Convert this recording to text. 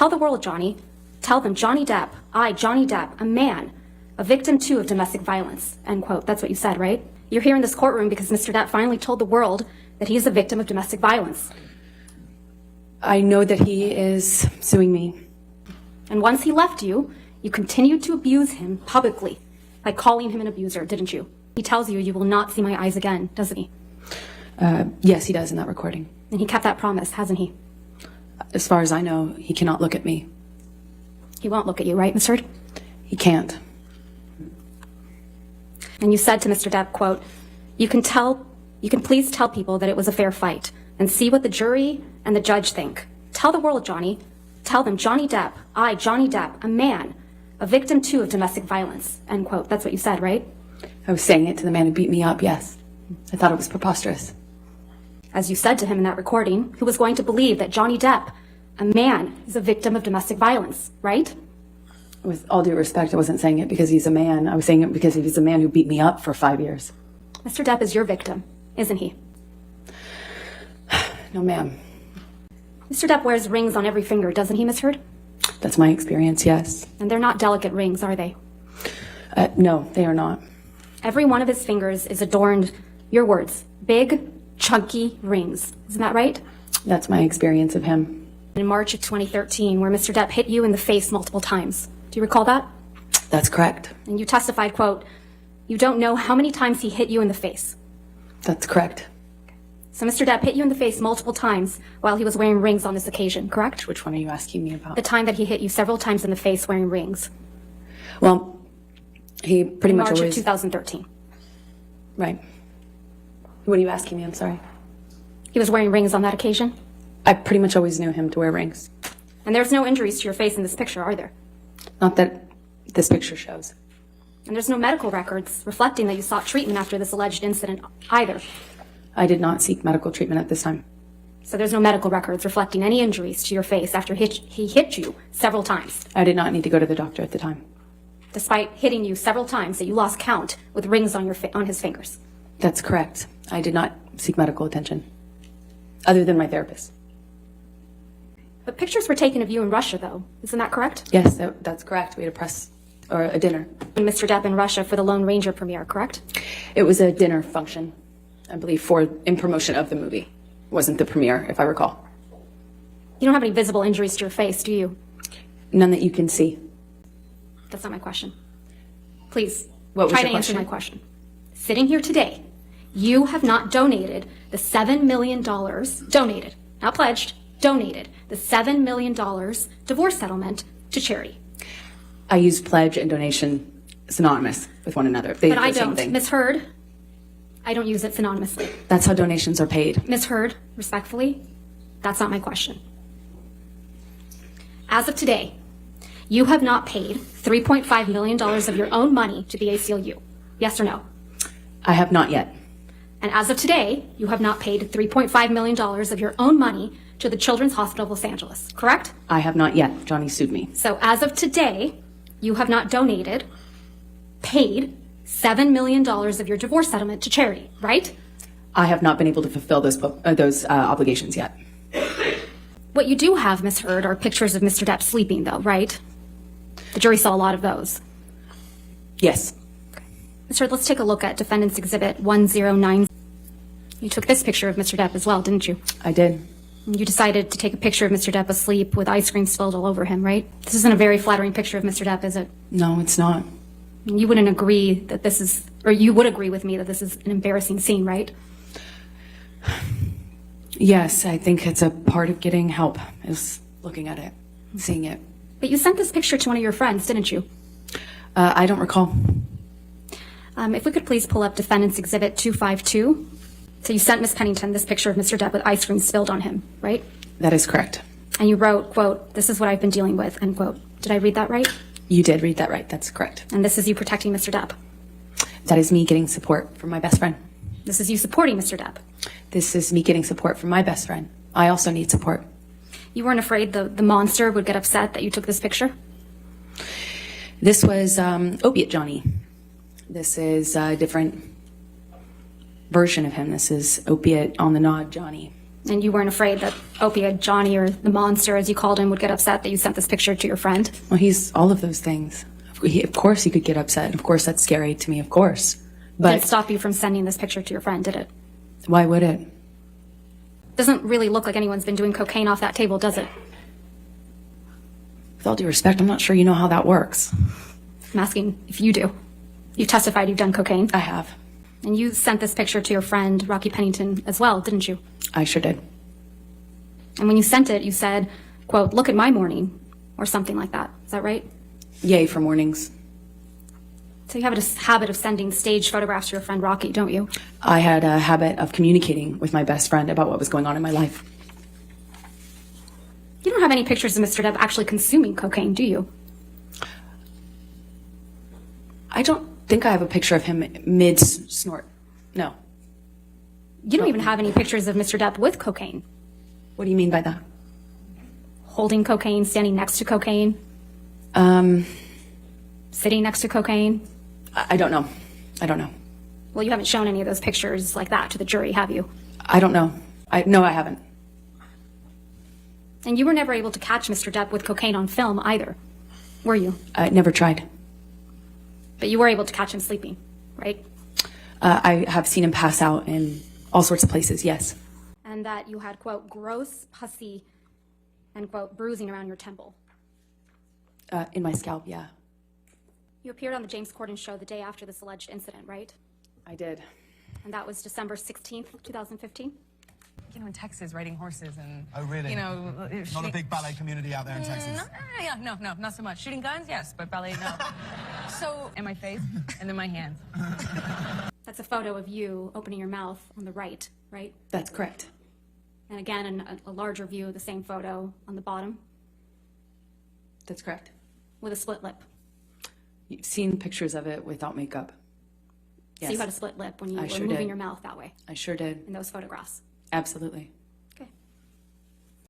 Tell the world, Johnny. Tell them, Johnny Depp, I, Johnny Depp, a man, a victim too of domestic violence, end quote. That's what you said, right? You're here in this courtroom because Mr. Depp finally told the world that he is a victim of domestic violence. I know that he is suing me. And once he left you, you continued to abuse him publicly by calling him an abuser, didn't you? He tells you you will not see my eyes again, doesn't he? Yes, he does in that recording. And he kept that promise, hasn't he? As far as I know, he cannot look at me. He won't look at you, right, Ms. Heard? He can't. And you said to Mr. Depp, quote, you can please tell people that it was a fair fight and see what the jury and the judge think. Tell the world, Johnny. Tell them, Johnny Depp, I, Johnny Depp, a man, a victim too of domestic violence, end quote. That's what you said, right? I was saying it to the man who beat me up, yes. I thought it was preposterous. As you said to him in that recording, who was going to believe that Johnny Depp, a man, is a victim of domestic violence, right? With all due respect, I wasn't saying it because he's a man. I was saying it because he's a man who beat me up for 5 years. Mr. Depp is your victim, isn't he? No, ma'am. Mr. Depp wears rings on every finger, doesn't he, Ms. Heard? That's my experience, yes. And they're not delicate rings, are they? No, they are not. Every one of his fingers is adorned, your words, big, chunky rings. Isn't that right? That's my experience of him. In March of 2013, where Mr. Depp hit you in the face multiple times. Do you recall that? That's correct. And you testified, quote, you don't know how many times he hit you in the face. That's correct. So Mr. Depp hit you in the face multiple times while he was wearing rings on this occasion, correct? Which one are you asking me about? The time that he hit you several times in the face wearing rings. Well, he pretty much March always... of 2013. Right. What are you asking me? I'm sorry. He was wearing rings on that occasion? I pretty much always knew him to wear rings. And there's no injuries to your face in this picture, are there? Not that this picture shows. And there's no medical records reflecting that you sought treatment after this alleged incident either. I did not seek medical treatment at this time. So there's no medical records reflecting any injuries to your face after he hit you several times. I did not need to go to the doctor at the time. Despite hitting you several times that you lost count with rings on on his fingers. That's correct. I did not seek medical attention, other than my therapist. But pictures were taken of you in Russia, though. Isn't that correct? Yes, that's correct. We had a dinner. And Mr. Depp in Russia for the Lone Ranger premiere, correct? It was a dinner function, I believe, in promotion of the movie. It wasn't the premiere, if I recall. You don't have any visible injuries to your face, do you? None that you can see. That's not my question. Please, What was try your to answer question? my question. Sitting here today, you have not donated the $7 million, donated, not pledged, donated the $7 million divorce settlement to charity. I use pledge and donation synonymous with one another. But I don't. Ms. Heard, I don't use it synonymously. That's how donations are paid. Ms. Heard, respectfully, that's not my question. As of today, you have not paid $3.5 million of your own money to the ACLU. Yes or no? I have not yet. And as of today, you have not paid $3.5 million of your own money to the Children's Hospital of Los Angeles, correct? I have not yet. Johnny sued me. So as of today, you have not paid $7 million of your divorce settlement to charity, right? I have not been able to fulfill those obligations yet. What you do have, Ms. Heard, are pictures of Mr. Depp sleeping, though, right? The jury saw a lot of those. Yes. Ms. Heard, let's take a look at Defendant's Exhibit 109. You took this picture of Mr. Depp as well, didn't you? I did. You decided to take a picture of Mr. Depp asleep with ice cream spilled all over him, right? This isn't a very flattering picture of Mr. Depp, is it? No, it's not. You wouldn't agree that this is, or you would agree with me that this is an embarrassing scene, right? Yes, I think it's a part of getting help, is looking at it, seeing it. But you sent this picture to one of your friends, didn't you? I don't recall. If we could please pull up Defendant's Exhibit 252. So you sent Ms. Pennington this picture of Mr. Depp with ice cream spilled on him, right? That is correct. And you wrote, quote, this is what I've been dealing with, end quote. Did I read that right? You did read that right. That's correct. And this is you protecting Mr. Depp? That is me getting support from my best friend. This is you supporting Mr. Depp? This is me getting support from my best friend. I also need support. You weren't afraid the monster would get upset that you took this picture? This was Opiate Johnny. This is a different version of him. This is Opiate on the Nod Johnny. And you weren't afraid that Opioid Johnny, or the monster as you called him, would get upset that you sent this picture to your friend? Well, he's all of those things. Of course he could get upset. Of course that's scary to me, of course. But Didn't stop you from sending this picture to your friend, did it? why would it? Doesn't really look like anyone's been doing cocaine off that table, does it? With all due respect, I'm not sure you know how that works. I'm asking if you do. You testified you've done cocaine. I have. And you sent this picture to your friend, Rocky Pennington, as well, didn't you? I sure did. And when you sent it, you said, quote, "Look at my morning," or something like that. Is that right? Yay for mornings. So you have a habit of sending staged photographs to your friend Rocky, don't you? I had a habit of communicating with my best friend about what was going on in my life. You don't have any pictures of Mr. Depp actually consuming cocaine, do you? I don't think I have a picture of him mid-snort. No. You don't even have any pictures of Mr. Depp with cocaine. What do you mean by that? Holding cocaine, standing next to cocaine, sitting next to cocaine. I don't know. I don't know. Well, you haven't shown any of those pictures like that to the jury, have you? I don't know. No, I haven't. And you were never able to catch Mr. Depp with cocaine on film either, were you? I never tried. But you were able to catch him sleeping, right? I have seen him pass out in all sorts of places, yes. And that you had, quote, gross, pussy, and, quote, bruising around your temple. In my scalp, yeah. You appeared on the James Corden show the day after this alleged incident, right? I did. And that was December 16th, 2015? You know, in Texas, riding horses and... Oh, really? You know... Not a big ballet community out there in Texas. No, not so much. Shooting guns, yes, but ballet, no. So, in my face, and then my hands. That's a photo of you opening your mouth on the right, right? That's correct. And again, a larger view of the same photo on the bottom That's correct. with a split lip. You've seen pictures of it without makeup. Yes. So you had a split lip when you I were sure moving did. your mouth that way I sure did. in those photographs. Absolutely.